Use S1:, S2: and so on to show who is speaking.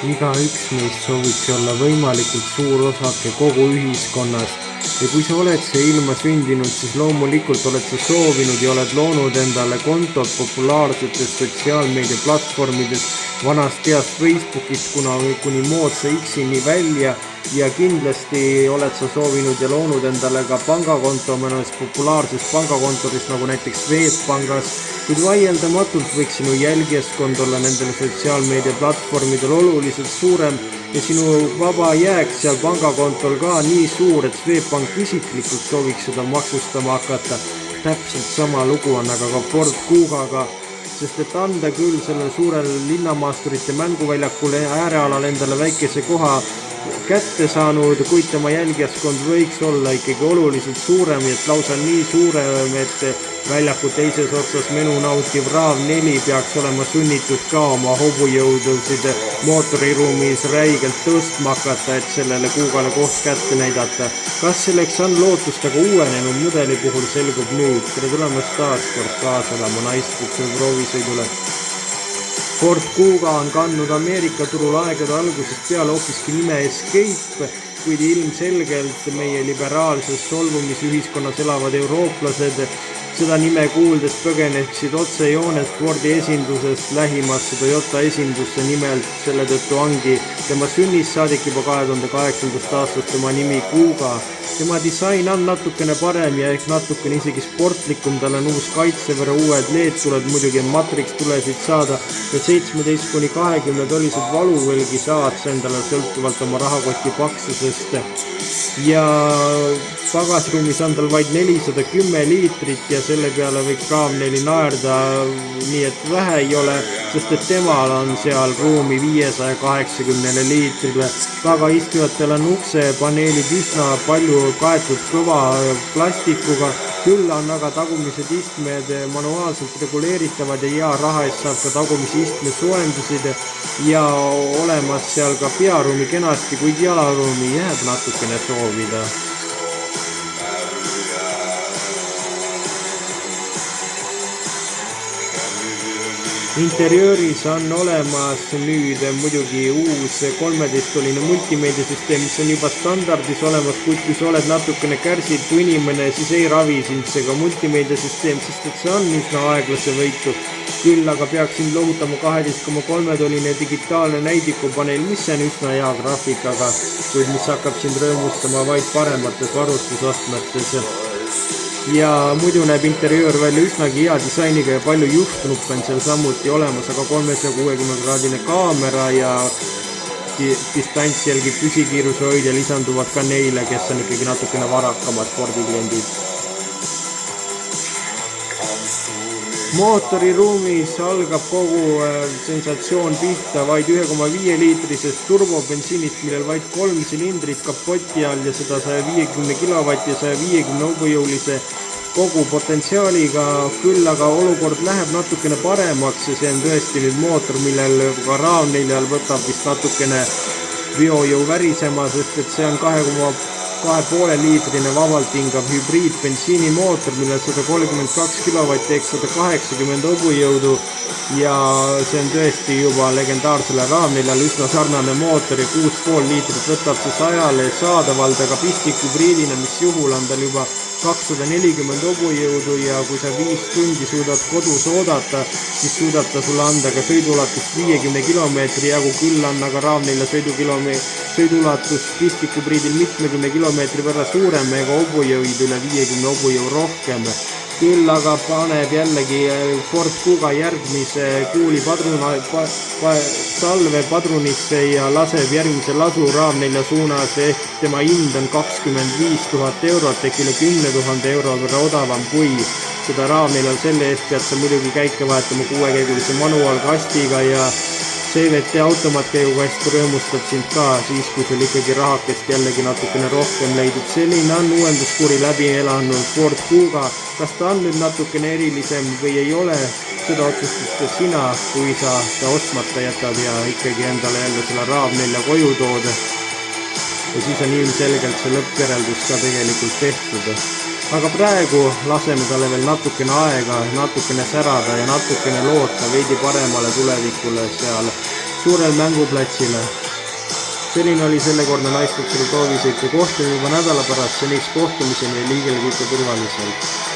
S1: Igaüks meist sooviks olla võimalikult suur osake kogu ühiskonnast ja kui sa oled see ilma sündinud, siis loomulikult oled sa soovinud ja oled loonud endale kontod populaarsetes sotsiaalmeedia platvormides vanast heast Facebookist kuni moodsa X-ini välja ja kindlasti oled sa soovinud ja loonud endale ka pangakonto mõnes populaarses pangakontoris nagu näiteks Swedbankis, kuid vaieldamatult võiks sinu jälgijaskond olla nendel sotsiaalmeedia platvormidel oluliselt suurem ja sinu vaba jääk seal pangakontol ka nii suur, et Swedbank isiklikult sooviks seda maksustama hakata. Täpselt sama lugu on aga ka Ford Kugaga, sest et anda küll sellele suurel linnamaasturite mänguväljakule äärealal endale väikese koha kätte saanud, kuid tema jälgijaskond võiks olla ikkagi oluliselt suurem, et lausa nii suurem, et väljaku teises otsas menu nautiv RAV4 peaks olema sunnitud ka oma hobujõudusid mootoriruumis räigelt tõstma hakata, et sellele Kugale koht kätte näidata. Kas selleks on lootust, aga uuenenud mudeli puhul selgub nüüd. Tere tulemast taas kord kaasa olema naistkutsuv proovisõidule. Ford Kuga on kandnud Ameerika turul aegade algusest peale hoopiski nime Escape, kuid ilmselgelt meie liberaalses solvumisühiskonnas elavad eurooplased seda nime kuuldes põgeneksid otsejoones Fordi esindusest lähimasse Toyota esindusse, nimelt selle tõttu ongi tema sünnist saadik juba 2008. aastast tema nimi Kuga. Tema disain on natukene parem ja ehk natukene isegi sportlikum, tal on uus kaitsevere, uued LED-tuled, muidugi Matrix tulesid saada ja 17–20 tolised valuvõlgi saad sa endale sõltuvalt oma rahakoti paksusest ja pagasruumis on tal vaid 410 liitrit ja selle peale võiks RAV4 naerda, nii et vähe ei ole, sest et temal on seal ruumi 580 liitrile. Tagaistujatel on uksepaneelid üsna palju kaetud kõva plastikuga, küll on aga tagumised istmed manuaalselt reguleeritavad ja hea raha eest saab ka tagumise istme soojendusid ja olemas seal ka pearuumi kenasti, kuid jalaruumi jääb natukene soovida. Interiööris on olemas nüüd muidugi uus 13-toline multimeediasüsteem, mis on juba standardis olemas, kuid kui sa oled natukene kärsitu inimene, siis ei ravi sind see ka multimeediasüsteem, sest et see on üsna aeglase võitu. Küll aga peaks sind lohutama 12,3-toline digitaalne näidikupaneel, mis on üsna hea graafikaga, kuid mis hakkab sind rõõmustama vaid paremates varustusastmetes. Ja muidu näeb interjöör välja üsnagi hea disainiga ja palju juhtnuppe on seal samuti olemas, aga 360-kraadine kaamera ja distants jälgib püsikiiruse hoidja lisanduvad ka neile, kes on ikkagi natukene varakamad spordikliendid. Mootoriruumis algab kogu sensatsioon pihta vaid 1,5 liitrisest turbobensiinist, millel vaid 3 silindrit kapoti all ja seda 150 kW ja 150 hobujõulise kogu potentsiaaliga, küll aga olukord läheb natukene paremaks ja see on tõesti nüüd mootor, millel ka RAV4 võtab vist natukene veojõu värisema, sest et see on 2,5 liitrine vabalt hingav hübriidbensiinimootor, millel 132 kW ehk 180 hobujõudu ja see on tõesti juba legendaarsele RAV4-le üsna sarnane mootor ja 6,5 liitrit võtab see 100-le saadavalt, aga pisthübriidina, mis juhul on tal juba 240 hobujõudu ja kui sa 5 tundi suudad kodus oodata, siis suudab ta sulle anda ka sõiduulatust 50 kilomeetri jagu, küll on aga RAV4 sõiduulatus pisthübriidil 70 kilomeetri võrra suurem ega hobujõud üle 50 hobujõu rohkem. Küll aga paneb jällegi Ford Kuga järgmise kuuli salve padrunisse ja laseb järgmise lasu RAV4 suunas ehk tema hind on 25 000 eurot ehk üle 10 000 euro võrra odavam kui seda RAV4. Selle eest pead sa muidugi käike vahetama 6-käigulise manuaalkastiga ja CVT automaatkäigukast rõõmustab sind ka siis, kui sul ikkagi rahakest jällegi natukene rohkem leidub. Selline on uuenduskuuri läbi elanud Ford Kuga. Kas ta on nüüd natukene erilisem või ei ole, seda otsustad sina, kui sa ta ostmata jätad ja ikkagi endale jälle selle RAV4 koju tood. Ja siis on ilmselgelt see lõppjäreldus ka tegelikult tehtud. Aga praegu laseme talle veel natukene aega, natukene särada ja natukene loota veidi paremale tulevikule seal suurele mänguplatsile. Selline oli sellekordne naisbokseri proovisõit ja kohtame juba nädala pärast, seniks kohtumiseni ja liigelge ikka turvaliselt.